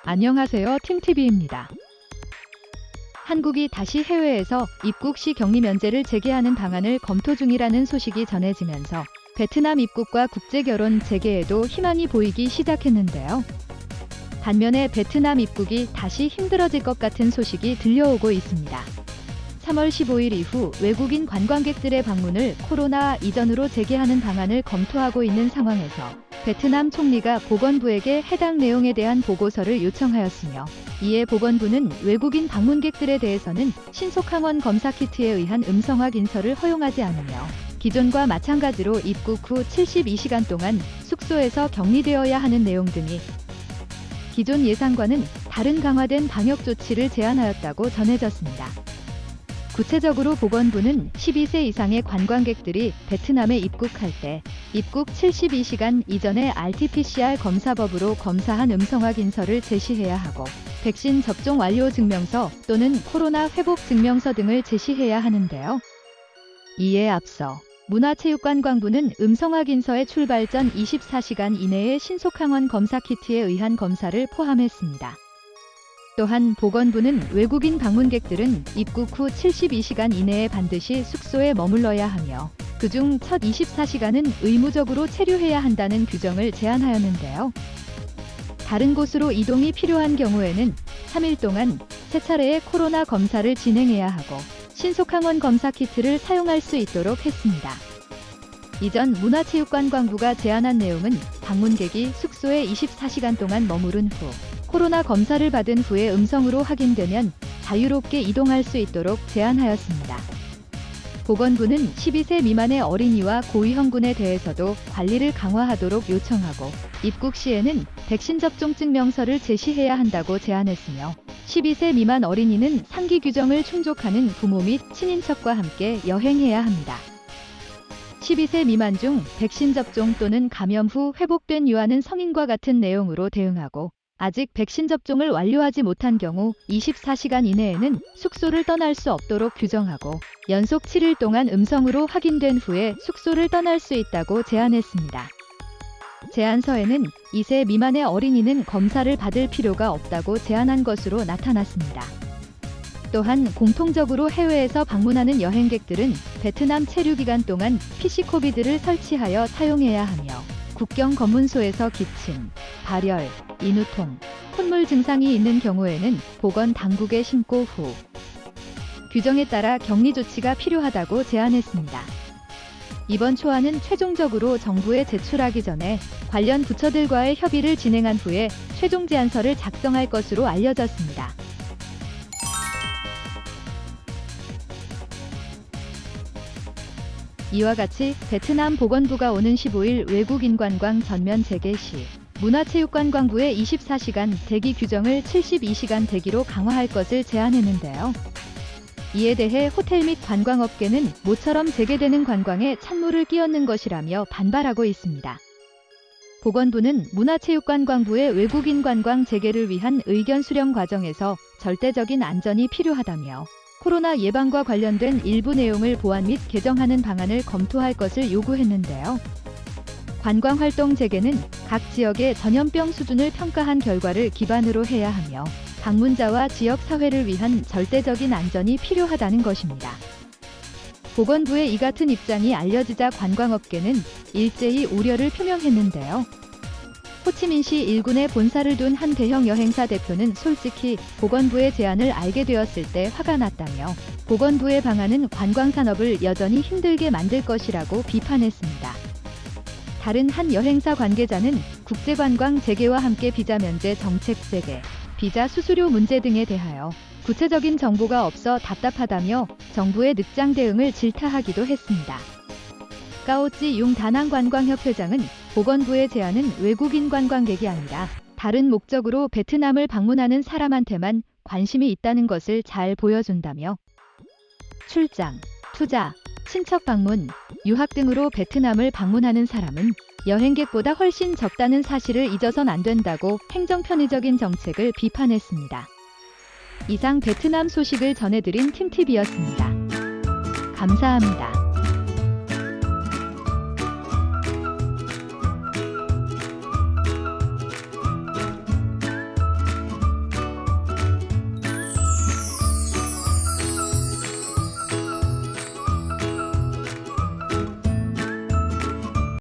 안녕하세요. 팀TV입니다. 한국이 다시 해외에서 입국 시 격리 면제를 재개하는 방안을 검토 중이라는 소식이 전해지면서 베트남 입국과 국제결혼 재개에도 희망이 보이기 시작했는데요. 반면에 베트남 입국이 다시 힘들어질 것 같은 소식이 들려오고 있습니다. 3월 15일 이후 외국인 관광객들의 방문을 코로나 이전으로 재개하는 방안을 검토하고 있는 상황에서 베트남 총리가 보건부에게 해당 내용에 대한 보고서를 요청하였으며, 이에 보건부는 외국인 방문객들에 대해서는 신속항원 검사 키트에 의한 음성 확인서를 허용하지 않으며 기존과 마찬가지로 입국 후 72시간 동안 숙소에서 격리되어야 하는 내용 등이 기존 예상과는 다른 강화된 방역 조치를 제안하였다고 전해졌습니다. 구체적으로 보건부는 12세 이상의 관광객들이 베트남에 입국할 때 입국 72시간 이전에 RT-PCR 검사법으로 검사한 음성확인서를 제시해야 하고, 백신 접종 완료 증명서 또는 코로나 회복 증명서 등을 제시해야 하는데요. 이에 앞서 문화체육관광부는 음성확인서의 출발 전 24시간 이내에 신속항원 검사 키트에 의한 검사를 포함했습니다. 또한 보건부는 외국인 방문객들은 입국 후 72시간 이내에 반드시 숙소에 머물러야 하며 그중 첫 24시간은 의무적으로 체류해야 한다는 규정을 제안하였는데요. 다른 곳으로 이동이 필요한 경우에는 3일 동안 3차례의 코로나 검사를 진행해야 하고 신속항원 검사 키트를 사용할 수 있도록 했습니다. 이전 문화체육관광부가 제안한 내용은 방문객이 숙소에 24시간 동안 머무른 후 코로나 검사를 받은 후에 음성으로 확인되면 자유롭게 이동할 수 있도록 제안하였습니다. 보건부는 12세 미만의 어린이와 고위험군에 대해서도 관리를 강화하도록 요청하고, 입국 시에는 백신 접종 증명서를 제시해야 한다고 제안했으며, 12세 미만 어린이는 상기 규정을 충족하는 부모 및 친인척과 함께 여행해야 합니다. 12세 미만 중 백신 접종 또는 감염 후 회복된 유아는 성인과 같은 내용으로 대응하고, 아직 백신 접종을 완료하지 못한 경우 24시간 이내에는 숙소를 떠날 수 없도록 규정하고, 연속 7일 동안 음성으로 확인된 후에 숙소를 떠날 수 있다고 제안했습니다. 제안서에는 2세 미만의 어린이는 검사를 받을 필요가 없다고 제안한 것으로 나타났습니다. 또한 공통적으로 해외에서 방문하는 여행객들은 베트남 체류 기간 동안 PC코비드를 설치하여 사용해야 하며, 국경 검문소에서 기침, 발열, 인후통, 콧물 증상이 있는 경우에는 보건 당국에 신고 후 규정에 따라 격리 조치가 필요하다고 제안했습니다. 이번 초안은 최종적으로 정부에 제출하기 전에 관련 부처들과의 협의를 진행한 후에 최종 제안서를 작성할 것으로 알려졌습니다. 이와 같이 베트남 보건부가 오는 15일 외국인 관광 전면 재개 시 문화체육관광부의 24시간 대기 규정을 72시간 대기로 강화할 것을 제안했는데요. 이에 대해 호텔 및 관광업계는 모처럼 재개되는 관광에 찬물을 끼얹는 것이라며 반발하고 있습니다. 보건부는 문화체육관광부의 외국인 관광 재개를 위한 의견 수렴 과정에서 절대적인 안전이 필요하다며 코로나 예방과 관련된 일부 내용을 보완 및 개정하는 방안을 검토할 것을 요구했는데요. 관광활동 재개는 각 지역의 전염병 수준을 평가한 결과를 기반으로 해야 하며 방문자와 지역 사회를 위한 절대적인 안전이 필요하다는 것입니다. 보건부의 이 같은 입장이 알려지자 관광업계는 일제히 우려를 표명했는데요. 호치민시 일군에 본사를 둔 한 대형 여행사 대표는 솔직히 보건부의 제안을 알게 되었을 때 화가 났다며, 보건부의 방안은 관광산업을 여전히 힘들게 만들 것이라고 비판했습니다. 다른 한 여행사 관계자는 국제관광 재개와 함께 비자 면제 정책 재개, 비자 수수료 문제 등에 대하여 구체적인 정보가 없어 답답하다며 정부의 늑장 대응을 질타하기도 했습니다. 까오찌 융 다낭관광협회장은 보건부의 제안은 외국인 관광객이 아니라 다른 목적으로 베트남을 방문하는 사람한테만 관심이 있다는 것을 잘 보여준다며, 출장, 투자, 친척 방문, 유학 등으로 베트남을 방문하는 사람은 여행객보다 훨씬 적다는 사실을 잊어선 안 된다고 행정편의적인 정책을 비판했습니다. 이상 베트남 소식을 전해드린 팀TV였습니다. 감사합니다.